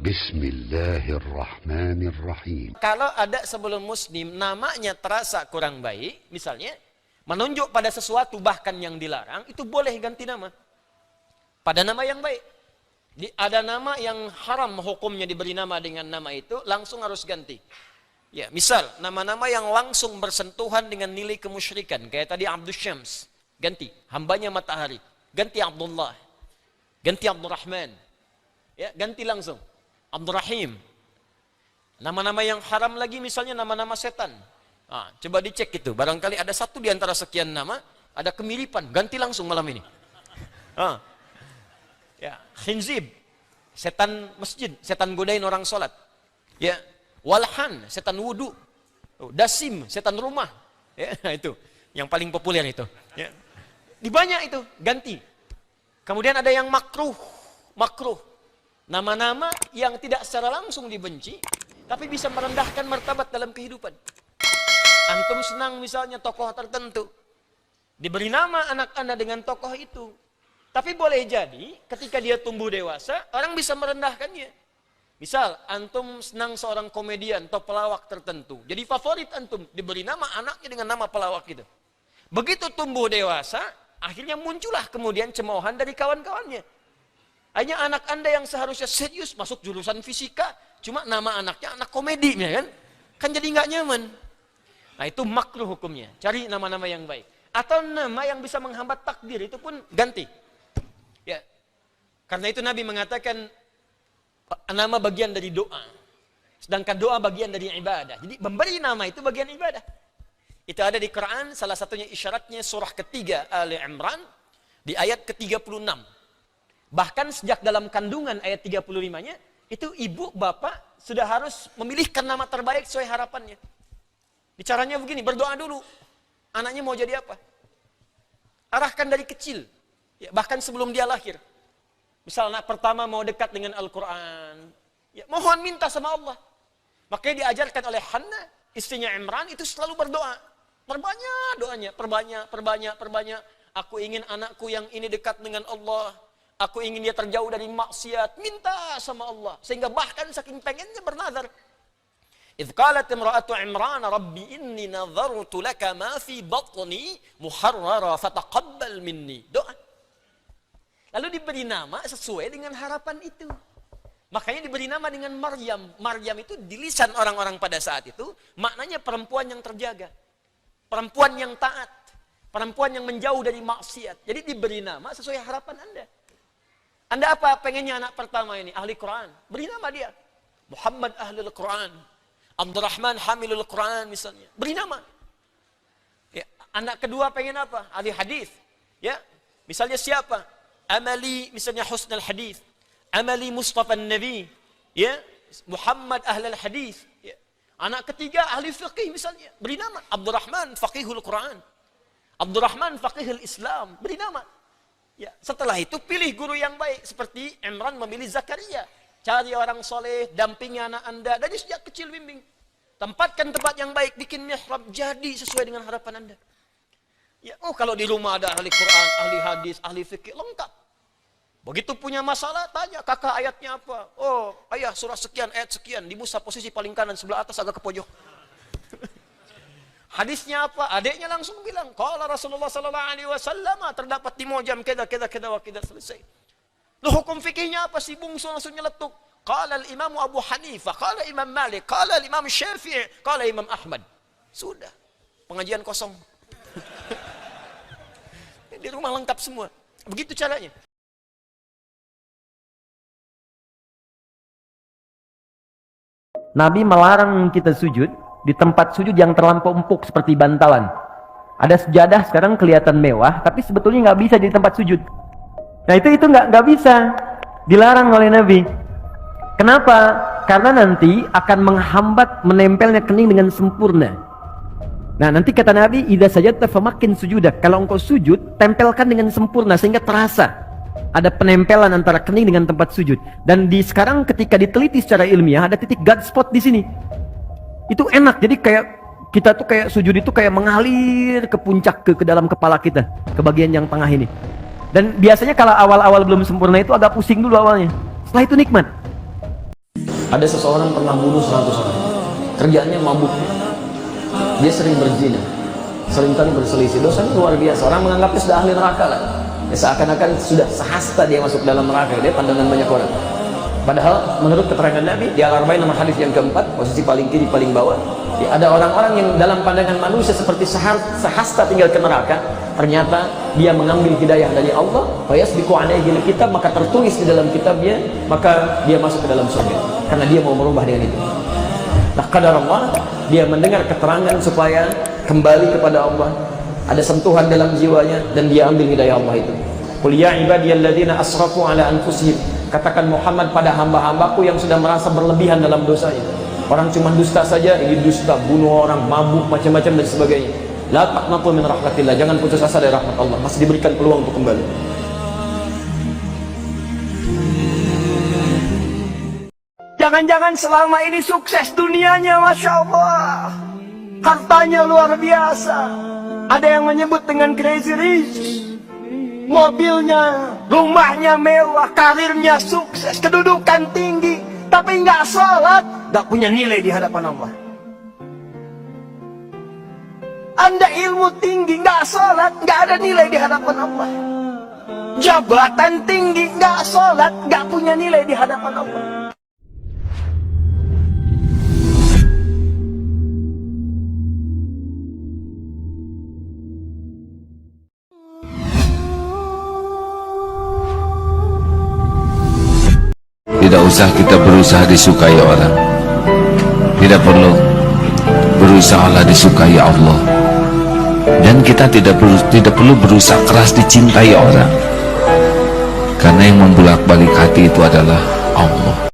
Bismillahirrahmanirrahim. Kalau ada sebelum muslim namanya terasa kurang baik, misalnya menunjuk pada sesuatu bahkan yang dilarang, itu boleh ganti nama pada nama yang baik. Ada nama yang haram hukumnya diberi nama dengan nama itu, langsung harus ganti. Ya, misal nama-nama yang langsung bersentuhan dengan nilai kemusyrikan, kayak tadi Abdul Syams, ganti hambanya matahari, ganti Abdullah, ganti Abdurrahman, ya ganti langsung Abdurrahim. Nama-nama yang haram lagi misalnya nama-nama setan. Nah, coba dicek itu, barangkali ada satu di antara sekian nama ada kemiripan, ganti langsung malam ini. Ya, khinzib, setan masjid, setan godain orang sholat. Ya, walhan, setan wudu. Dasim, setan rumah. Ya, itu yang paling populer itu. Ya. Di banyak itu, ganti. Kemudian ada yang makruh. Nama-nama yang tidak secara langsung dibenci, tapi bisa merendahkan martabat dalam kehidupan. Antum senang misalnya tokoh tertentu, diberi nama anak Anda dengan tokoh itu. Tapi boleh jadi ketika dia tumbuh dewasa, orang bisa merendahkannya. Misal, antum senang seorang komedian atau pelawak tertentu. Jadi favorit antum, diberi nama anaknya dengan nama pelawak itu. Begitu tumbuh dewasa, akhirnya muncullah kemudian cemoohan dari kawan-kawannya. Hanya anak Anda yang seharusnya serius masuk jurusan fisika, cuma nama anaknya anak komedi, ya kan? Kan jadi nggak nyaman. Nah itu makruh hukumnya. Cari nama-nama yang baik. Atau nama yang bisa menghambat takdir, itu pun ganti. Ya. Karena itu Nabi mengatakan nama bagian dari doa. Sedangkan doa bagian dari ibadah. Jadi memberi nama itu bagian ibadah. Itu ada di Quran, salah satunya isyaratnya surah ketiga Ali Imran di ayat ke-36. Bahkan sejak dalam kandungan ayat 35-nya, itu ibu bapak sudah harus memilihkan nama terbaik sesuai harapannya. Bicaranya begini, berdoa dulu. Anaknya mau jadi apa? Arahkan dari kecil. Ya, bahkan sebelum dia lahir. Misal anak pertama mau dekat dengan Al-Quran. Ya, mohon minta sama Allah. Makanya diajarkan oleh Hannah, istrinya Imran, itu selalu berdoa. Perbanyak doanya, perbanyak. Aku ingin anakku yang ini dekat dengan Allah. Aku ingin dia terjauh dari maksiat. Minta sama Allah. Sehingga bahkan saking pengennya bernazar. Idh qalat imra'atu Imran, Rabbi inni nadhartu laka ma fi batni muharrara fataqabbal minni. Doa. Lalu diberi nama sesuai dengan harapan itu. Makanya diberi nama dengan Maryam. Maryam itu di lisan orang-orang pada saat itu, maknanya perempuan yang terjaga. Perempuan yang taat. Perempuan yang menjauh dari maksiat. Jadi diberi nama sesuai harapan Anda. Anda apa pengennya anak pertama ini? Ahli Quran. Beri nama dia. Muhammad Ahlul Quran. Abdurrahman Hamilul Quran misalnya. Beri nama. Ya, anak kedua pengen apa? Ahli hadis. Ya, misalnya siapa? Amali misalnya Husnul Hadis. Amali Mustafa Nabi. Ya, Muhammad Ahlul Hadis. Ya. Anak ketiga ahli fiqih misalnya. Beri nama. Abdurrahman Faqihul Quran. Abdurrahman Faqihul Islam. Beri nama. Ya, setelah itu pilih guru yang baik. Seperti Imran memilih Zakaria. Cari orang soleh, dampingi anak Anda. Dari sejak kecil bimbing. Tempatkan tempat yang baik, bikin mihrab. Jadi sesuai dengan harapan Anda. Ya, oh kalau di rumah ada ahli Quran, ahli hadis, ahli fikih, lengkap. Begitu punya masalah, tanya kakak ayatnya apa. Oh, ayah surah sekian, ayat sekian. Di mushaf posisi paling kanan, sebelah atas agak ke pojok. Hadisnya apa? Adiknya langsung bilang, qala Rasulullah sallallahu alaihi wasallam, terdapat di mujam keda wa keda, selesai. Loh, hukum fikihnya apa? Si bungsu langsung nyeletuk. Qala al-Imam Abu Hanifah, qala Imam Malik, qala Imam Syafi'i, qala Imam Ahmad. Sudah. Pengajian kosong. Di rumah lengkap semua. Begitu caranya. Nabi melarang kita sujud di tempat sujud yang terlampau empuk seperti bantalan. Ada sejadah sekarang kelihatan mewah, tapi sebetulnya nggak bisa di tempat sujud. Nah itu nggak bisa, dilarang oleh Nabi. Kenapa? Karena nanti akan menghambat menempelnya kening dengan sempurna. Nah nanti kata Nabi, idza sajadta famakin sujudak. Kalau engkau sujud, tempelkan dengan sempurna sehingga terasa ada penempelan antara kening dengan tempat sujud. Dan sekarang ketika diteliti secara ilmiah ada titik God spot di sini. Itu enak, jadi kayak kita tuh kayak sujud itu kayak mengalir ke puncak ke dalam kepala kita, ke bagian yang tengah ini. Dan biasanya kalau awal-awal belum sempurna itu agak pusing dulu awalnya. Setelah itu nikmat. Ada seseorang pernah bunuh 100 orang. Kerjaannya mabuk. Dia sering berzina, seringkali berselisih. Dosanya luar biasa. Orang menganggapnya sudah ahli neraka lah. Ya, seakan-akan sudah sehasta dia masuk dalam neraka. Dia pandangan banyak orang. Padahal menurut keterangan Nabi di Al-Arba'in nomor hadis yang keempat, posisi paling kiri paling bawah, ya, ada orang-orang yang dalam pandangan manusia seperti sehasta tinggal ke neraka. Ternyata dia mengambil hidayah dari Allah, fayasbiqu alaihi kitab, maka tertulis di dalam kitabnya, maka dia masuk ke dalam surga karena dia mau merubah dengan itu. Nah, qadarullah, dia mendengar keterangan supaya kembali kepada Allah, ada sentuhan dalam jiwanya, dan dia ambil hidayah Allah itu. Qul ya ibadiyalladzina asrafu ala anfusihim, katakan Muhammad pada hamba-hambaku yang sudah merasa berlebihan dalam dosanya. Orang cuma dusta saja, ini dusta, bunuh orang, mabuk, macam-macam dan sebagainya. La taqnatu min rahmatillah, jangan putus asa dari rahmat Allah, masih diberikan peluang untuk kembali. Jangan-jangan selama ini sukses dunianya, Masya Allah, hartanya luar biasa, ada yang menyebut dengan crazy rich, mobilnya, rumahnya mewah, karirnya sukses, kedudukan tinggi, tapi nggak sholat, nggak punya nilai di hadapan Allah. Anda ilmu tinggi, nggak sholat, nggak ada nilai di hadapan Allah. Jabatan tinggi, nggak sholat, nggak punya nilai di hadapan Allah. Tidak usah kita berusaha disukai orang. Tidak perlu berusahalah disukai Allah. Dan kita tidak perlu berusaha keras dicintai orang. Karena yang membolak-balik hati itu adalah Allah.